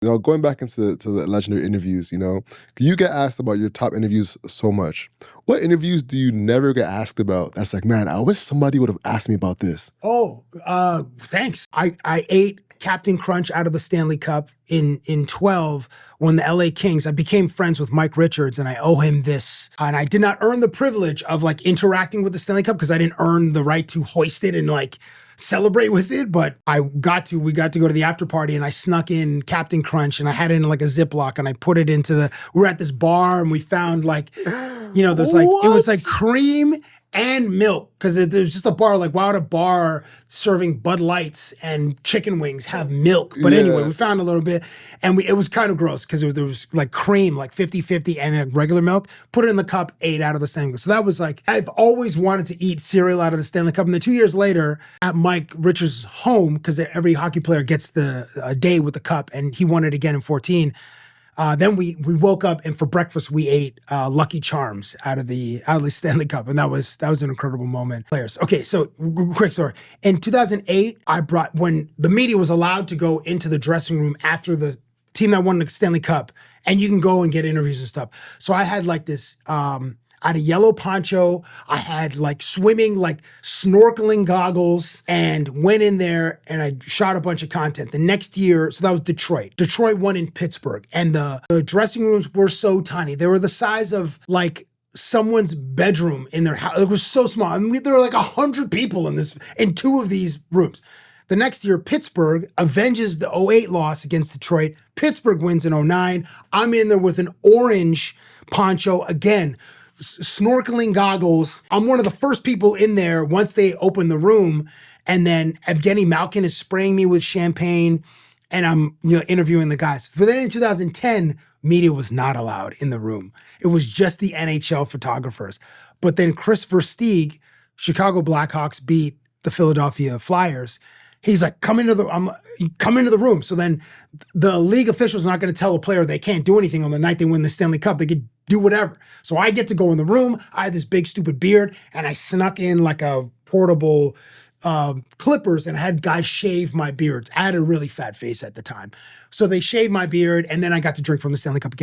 Going back into the legendary interviews, you get asked about your top interviews so much. What interviews do you never get asked about? That's like, man, I wish somebody would have asked me about this. Oh, thanks. I ate Captain Crunch out of the Stanley Cup in 12 when the LA Kings. I became friends with Mike Richards, and I owe him this. And I did not earn the privilege of like interacting with the Stanley Cup because I didn't earn the right to hoist it and like celebrate with it, but we got to go to the after party, and I snuck in Captain Crunch, and I had it in like a Ziploc, and I put it into we were at this bar, and we found like, there's like, it was like cream and milk, because there's just a bar. Like, why would a bar serving Bud Lights and chicken wings have milk? But anyway, we found a little bit, and it was kind of gross because there was like cream, like 50-50, and regular milk. Put it in the cup, ate out of the Stanley Cup. So that was like, I've always wanted to eat cereal out of the Stanley Cup. And then 2 years later, at Mike Richards' home, because every hockey player gets a day with the cup, and he won it again in 14. Then we woke up, and for breakfast we ate Lucky Charms out of the Stanley Cup, and that was an incredible moment. Players. Okay, so quick story. In 2008, when the media was allowed to go into the dressing room after the team that won the Stanley Cup, and you can go and get interviews and stuff. So I had like this. I had a yellow poncho. I had like swimming, like snorkeling goggles, and went in there and I shot a bunch of content. The next year, so that was Detroit. Detroit won in Pittsburgh, and the dressing rooms were so tiny. They were the size of like someone's bedroom in their house. It was so small. I mean, there were like 100 people in two of these rooms. The next year, Pittsburgh avenges the 08 loss against Detroit. Pittsburgh wins in 09. I'm in there with an orange poncho again. Snorkeling goggles. I'm one of the first people in there once they open the room, and then Evgeny Malkin is spraying me with champagne, and I'm interviewing the guys. But then in 2010, media was not allowed in the room. It was just the NHL photographers. But then Chris Versteeg, Chicago Blackhawks beat the Philadelphia Flyers. He's like, come into the room. So then the league officials are not going to tell a player they can't do anything on the night they win the Stanley Cup. They could do whatever. So I get to go in the room. I had this big stupid beard, and I snuck in like a portable clippers and had guys shave my beard. I had a really fat face at the time. So they shaved my beard, and then I got to drink from the Stanley Cup again.